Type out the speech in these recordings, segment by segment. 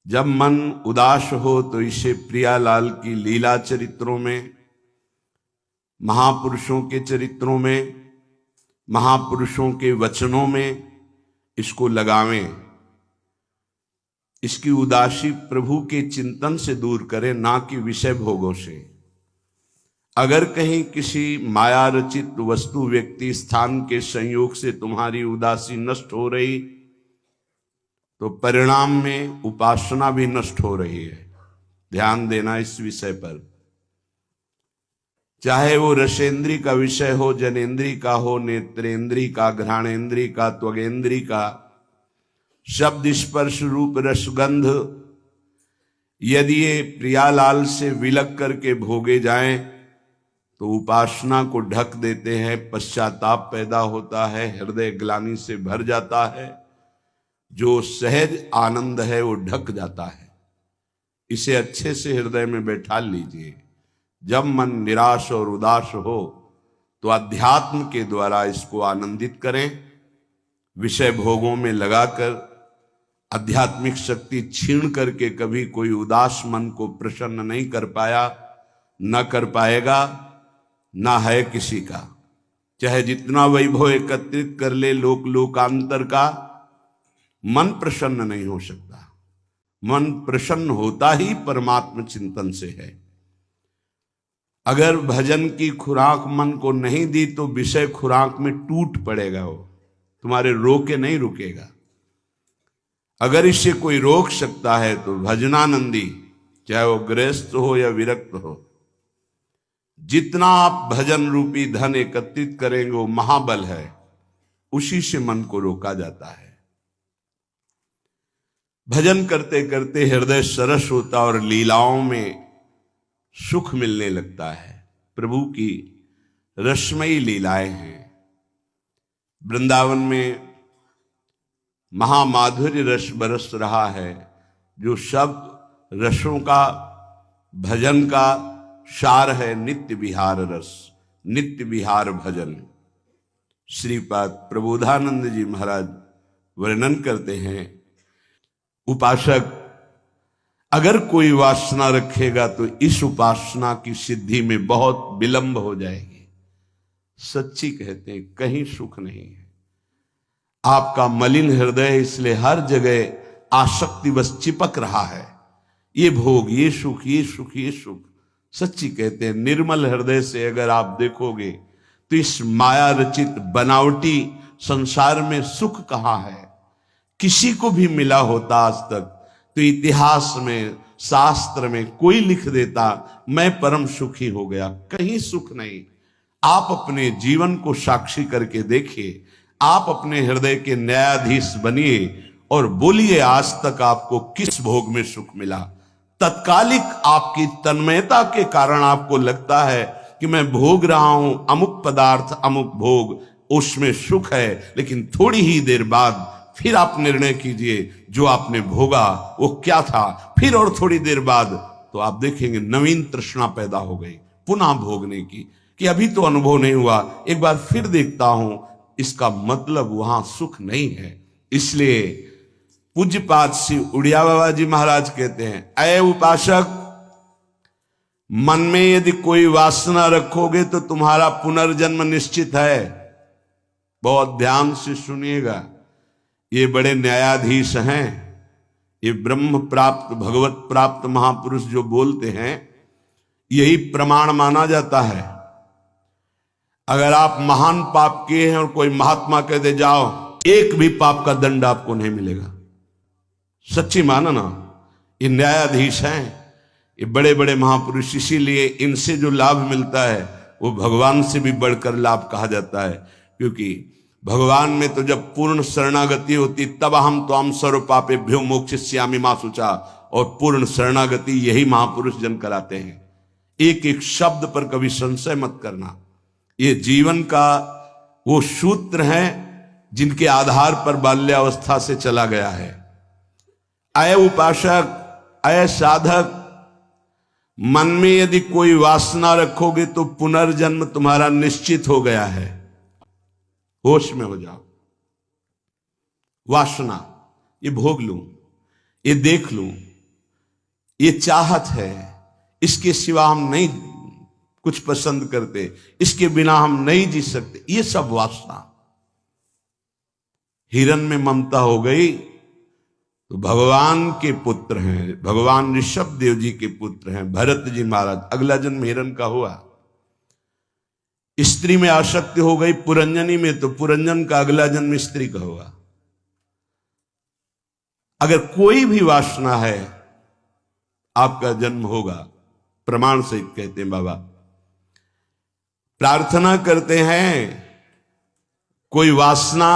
जब मन उदास हो तो इसे प्रियालाल की लीला चरित्रों में, महापुरुषों के चरित्रों में, महापुरुषों के वचनों में इसको लगावें। इसकी उदासी प्रभु के चिंतन से दूर करें, ना कि विषय भोगों से। अगर कहीं किसी माया रचित वस्तु, व्यक्ति, स्थान के संयोग से तुम्हारी उदासी नष्ट हो रही तो परिणाम में उपासना भी नष्ट हो रही है। ध्यान देना इस विषय पर। चाहे वो रसेंद्री का विषय हो, जनेन्द्री का हो, नेत्रेंद्री का, घ्राणेन्द्री का, त्वगेन्द्री का, शब्द, स्पर्श, रूप, रसगंध, यदि ये प्रियालाल से विलग करके भोगे जाएं तो उपासना को ढक देते हैं, पश्चाताप पैदा होता है, हृदय ग्लानि से भर जाता है, जो सहज आनंद है वो ढक जाता है। इसे अच्छे से हृदय में बैठा लीजिए। जब मन निराश और उदास हो तो अध्यात्म के द्वारा इसको आनंदित करें। विषय भोगों में लगाकर आध्यात्मिक शक्ति छीन करके कभी कोई उदास मन को प्रसन्न नहीं कर पाया, न कर पाएगा, ना है किसी का। चाहे जितना वैभव एकत्रित कर ले लोक लोकांतर का, मन प्रसन्न नहीं हो सकता। मन प्रसन्न होता ही परमात्म चिंतन से है। अगर भजन की खुराक मन को नहीं दी तो विषय खुराक में टूट पड़ेगा, वो तुम्हारे रोके नहीं रुकेगा। अगर इसे कोई रोक सकता है तो भजनानंदी, चाहे वो गृहस्थ हो या विरक्त हो, जितना आप भजन रूपी धन एकत्रित करेंगे वो महाबल है, उसी से मन को रोका जाता है। भजन करते करते हृदय सरस होता और लीलाओं में सुख मिलने लगता है। प्रभु की रसमयी लीलाएं हैं। वृंदावन में महामाधुर्य रस बरस रहा है, जो शब्द रसों का, भजन का सार है। नित्य विहार रस, नित्य विहार भजन। श्रीपाद प्रबोधानंद जी महाराज वर्णन करते हैं, उपासक अगर कोई वासना रखेगा तो इस उपासना की सिद्धि में बहुत विलंब हो जाएगी। सच्ची कहते हैं, कहीं सुख नहीं है। आपका मलिन हृदय इसलिए हर जगह आसक्ति बस चिपक रहा है। ये भोग, ये सुख, ये सुख, ये सुख। सच्ची कहते हैं, निर्मल हृदय से अगर आप देखोगे तो इस माया रचित बनावटी संसार में सुख कहाँ है। किसी को भी मिला होता आज तक तो इतिहास में, शास्त्र में कोई लिख देता मैं परम सुखी हो गया। कहीं सुख नहीं। आप अपने जीवन को साक्षी करके देखिए। आप अपने हृदय के न्यायाधीश बनिए और बोलिए आज तक आपको किस भोग में सुख मिला। तत्कालिक आपकी तन्मयता के कारण आपको लगता है कि मैं भोग रहा हूं अमुक पदार्थ, अमुक भोग, उसमें सुख है, लेकिन थोड़ी ही देर बाद फिर आप निर्णय कीजिए जो आपने भोगा वो क्या था। फिर और थोड़ी देर बाद तो आप देखेंगे नवीन तृष्णा पैदा हो गई पुनः भोगने की, कि अभी तो अनुभव नहीं हुआ, एक बार फिर देखता हूं। इसका मतलब वहां सुख नहीं है। इसलिए पूज्यपाद श्री उड़िया बाबा जी महाराज कहते हैं, अय उपासक, मन में यदि कोई वासना रखोगे तो तुम्हारा पुनर्जन्म निश्चित है। बहुत ध्यान से सुनिएगा। ये बड़े न्यायाधीश हैं, ये ब्रह्म प्राप्त, भगवत प्राप्त महापुरुष जो बोलते हैं, यही प्रमाण माना जाता है। अगर आप महान पाप किए हैं और कोई महात्मा कह दे जाओ, एक भी पाप का दंड आपको नहीं मिलेगा। सच्ची माना ना। ये न्यायाधीश हैं, ये बड़े बड़े महापुरुष। इसीलिए इनसे जो लाभ मिलता है वो भगवान से भी बढ़कर लाभ कहा जाता है। क्योंकि भगवान में तो जब पूर्ण शरणागति होती तब हम तो हम सर्व पापेभ्यो मोक्षयिष्यामि मा शुचा, और पूर्ण शरणागति यही महापुरुष जन कराते हैं। एक एक शब्द पर कभी संशय मत करना। ये जीवन का वो सूत्र है जिनके आधार पर बाल्यावस्था से चला गया है। अय उपासक, अय साधक, मन में यदि कोई वासना रखोगे तो पुनर्जन्म तुम्हारा निश्चित हो गया है। होश में हो जाओ। वासना, ये भोग लूं, ये देख लूं, ये चाहत है, इसके सिवा हम नहीं कुछ पसंद करते, इसके बिना हम नहीं जी सकते, ये सब वासना। हिरन में ममता हो गई तो भगवान के पुत्र हैं, भगवान ऋषभ देव जी के पुत्र हैं भरत जी महाराज, अगला जन्म हिरन का हुआ। स्त्री में आसक्ति हो गई पुरंजनी में, तो पुरंजन का अगला जन्म स्त्री का हुआ। अगर कोई भी वासना है आपका जन्म होगा, प्रमाण सहित कहते हैं बाबा। प्रार्थना करते हैं कोई वासना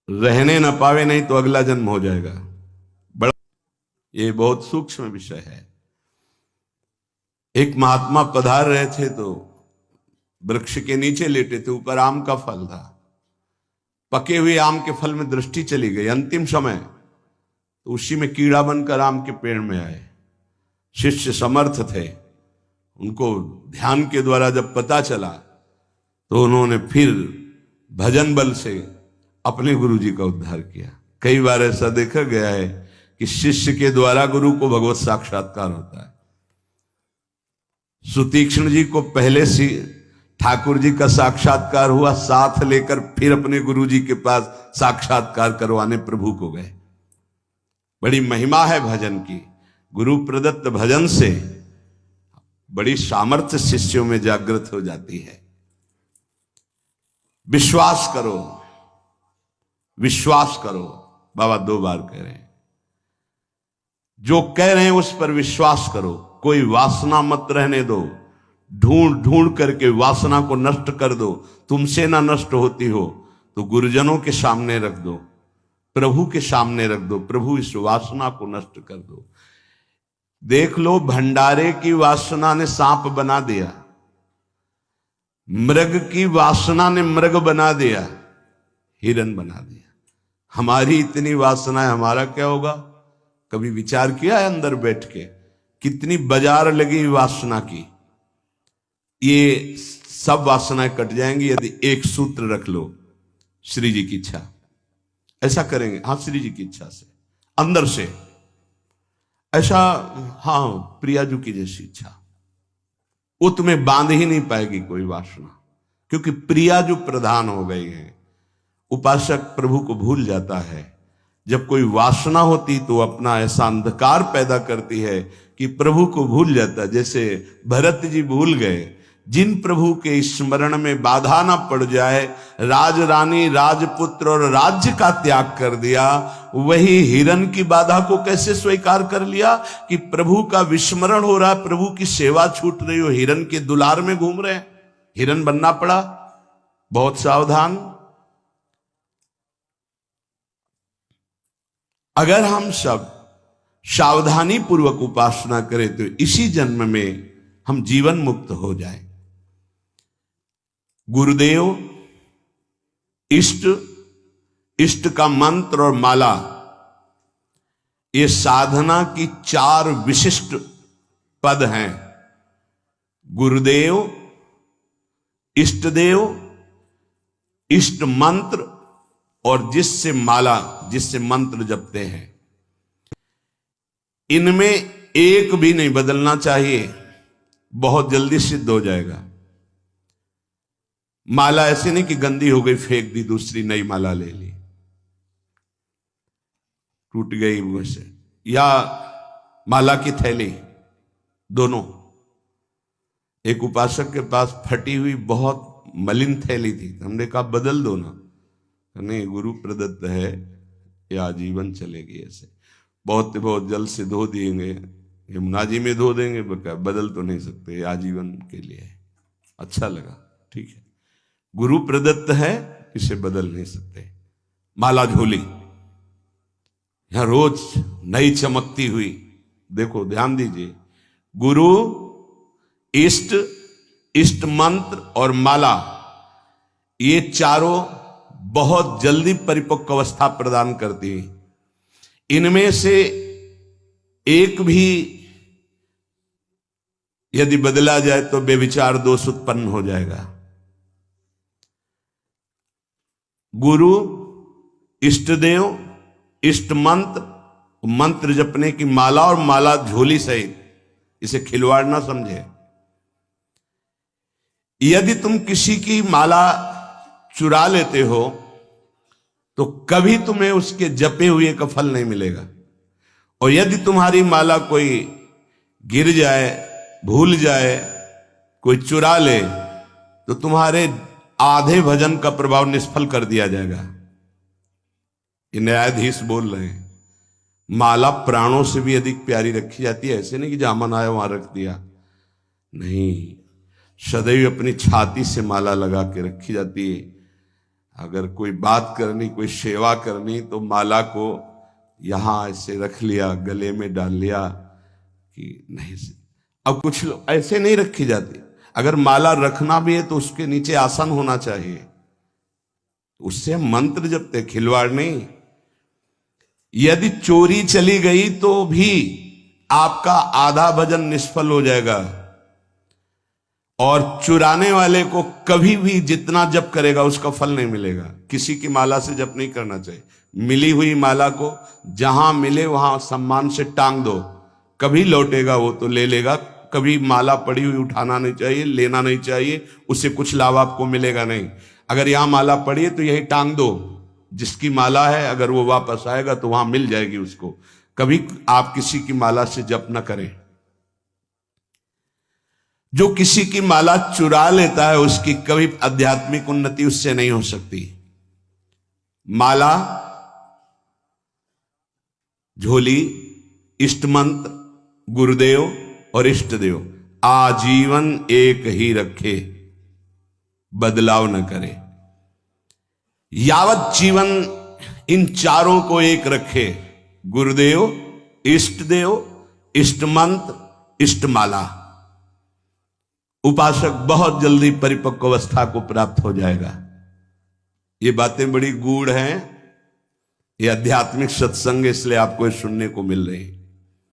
रहने न पावे, नहीं तो अगला जन्म हो जाएगा। बड़ा ये बहुत सूक्ष्म विषय है। एक महात्मा पधार रहे थे तो वृक्ष के नीचे लेटे थे, ऊपर आम का फल था। पके हुए आम के फल में दृष्टि चली गई, अंतिम समय तो उसी में कीड़ा बनकर आम के पेड़ में आए। शिष्य समर्थ थे, उनको ध्यान के द्वारा जब पता चला तो उन्होंने फिर भजन बल से अपने गुरु जी का उद्धार किया। कई बार ऐसा देखा गया है कि शिष्य के द्वारा गुरु को भगवत साक्षात्कार होता है। सुतीक्ष्ण जी को पहले से ठाकुर जी का साक्षात्कार हुआ, साथ लेकर फिर अपने गुरु जी के पास साक्षात्कार करवाने प्रभु को गए। बड़ी महिमा है भजन की। गुरु प्रदत्त भजन से बड़ी सामर्थ्य शिष्यों में जागृत हो जाती है। विश्वास करो, विश्वास करो, बाबा 2 बार कह रहे हैं। जो कह रहे हैं उस पर विश्वास करो। कोई वासना मत रहने दो, ढूंढ ढूंढ करके वासना को नष्ट कर दो। तुमसे ना नष्ट होती हो तो गुरुजनों के सामने रख दो, प्रभु के सामने रख दो, प्रभु इस वासना को नष्ट कर दो। देख लो, भंडारे की वासना ने सांप बना दिया, मृग की वासना ने मृग बना दिया, हिरन बना दिया। हमारी इतनी वासना है, हमारा क्या होगा? कभी विचार किया है अंदर बैठ के? कितनी बाजार लगी वासना की। ये सब वासनाएं कट जाएंगी यदि एक सूत्र रख लो, श्री जी की इच्छा। ऐसा करेंगे, हाँ, श्री जी की इच्छा से, अंदर से ऐसा, हाँ, प्रियाजू की जैसी इच्छा। वो तुम्हें बांध ही नहीं पाएगी कोई वासना, क्योंकि प्रियाजू प्रधान हो गई है। उपासक प्रभु को भूल जाता है। जब कोई वासना होती तो अपना ऐसा अंधकार पैदा करती है कि प्रभु को भूल जाता। जैसे भरत जी भूल गए, जिन प्रभु के स्मरण में बाधा ना पड़ जाए, राज रानी राजपुत्र और राज्य का त्याग कर दिया। वही हिरन की बाधा को कैसे स्वीकार कर लिया कि प्रभु का विस्मरण हो रहा है, प्रभु की सेवा छूट रही हो, हिरन के दुलार में घूम रहे हैं, हिरन बनना पड़ा। बहुत सावधान। अगर हम सब सावधानी पूर्वक उपासना करें तो इसी जन्म में हम जीवन मुक्त हो जाएं। गुरुदेव, इष्ट, इष्ट का मंत्र और माला, ये साधना की 4 विशिष्ट पद हैं। गुरुदेव, इष्टदेव, इष्ट मंत्र और जिससे माला, जिससे मंत्र जपते हैं, इनमें एक भी नहीं बदलना चाहिए, बहुत जल्दी सिद्ध हो जाएगा। माला ऐसे नहीं कि गंदी हो गई फेंक दी, दूसरी नई माला ले ली, टूट गई मुझसे, या माला की थैली, दोनों। एक उपासक के पास फटी हुई बहुत मलिन थैली थी, हमने कहा बदल दो ना। नहीं, गुरु प्रदत्त है, ये आजीवन चलेगी। ऐसे बहुत जल से धो देंगे, यमुना जी में धो देंगे, बदल तो नहीं सकते, आजीवन के लिए। अच्छा लगा, ठीक है, गुरु प्रदत्त है, इसे बदल नहीं सकते। माला झोली, यहां रोज नई चमकती हुई, देखो ध्यान दीजिए, गुरु, इष्ट, इष्ट मंत्र और माला, ये चारों बहुत जल्दी परिपक्व अवस्था प्रदान करती है। इनमें से एक भी यदि बदला जाए तो बेविचार दोष उत्पन्न हो जाएगा। गुरु, इष्टदेव, इष्ट मंत्र तो मंत्र जपने की माला और माला झोली सहित, इसे खिलवाड़ ना समझे। यदि तुम किसी की माला चुरा लेते हो तो कभी तुम्हें उसके जपे हुए का फल नहीं मिलेगा। और यदि तुम्हारी माला कोई गिर जाए, भूल जाए, कोई चुरा ले, तो तुम्हारे आधे भजन का प्रभाव निष्फल कर दिया जाएगा। ये न्यायाधीश बोल रहे हैं। माला प्राणों से भी अधिक प्यारी रखी जाती है। ऐसे नहीं कि जहां मन आया वहां रख दिया, नहीं, सदैव अपनी छाती से माला लगा के रखी जाती है। अगर कोई बात करनी, कोई सेवा करनी, तो माला को यहां ऐसे रख लिया, गले में डाल लिया कि नहीं। अब कुछ लोग ऐसे नहीं रखी जाती। अगर माला रखना भी है तो उसके नीचे आसन होना चाहिए, उससे हम मंत्र जपते, खिलवाड़ नहीं। यदि चोरी चली गई तो भी आपका आधा भजन निष्फल हो जाएगा। और चुराने वाले को कभी भी जितना जप करेगा उसका फल नहीं मिलेगा। किसी की माला से जप नहीं करना चाहिए। मिली हुई माला को जहां मिले वहां सम्मान से टांग दो, कभी लौटेगा वो तो ले लेगा। कभी माला पड़ी हुई उठाना नहीं चाहिए, लेना नहीं चाहिए, उससे कुछ लाभ आपको मिलेगा नहीं। अगर यहां माला पड़ी है तो यही टांग दो, जिसकी माला है अगर वो वापस आएगा तो वहां मिल जाएगी उसको। कभी आप किसी की माला से जप न करें। जो किसी की माला चुरा लेता है उसकी कभी आध्यात्मिक उन्नति उससे नहीं हो सकती। माला, झोली, इष्ट मंत्र, गुरुदेव और इष्ट देव आजीवन एक ही रखे, बदलाव न करे। यावत जीवन इन चारों को एक रखे, गुरुदेव, इष्ट देव, इष्ट मंत्र, इष्ट माला, उपासक बहुत जल्दी परिपक्व अवस्था को प्राप्त हो जाएगा। ये बातें बड़ी गूढ़ हैं, ये आध्यात्मिक सत्संग, इसलिए आपको सुनने को मिल रही है।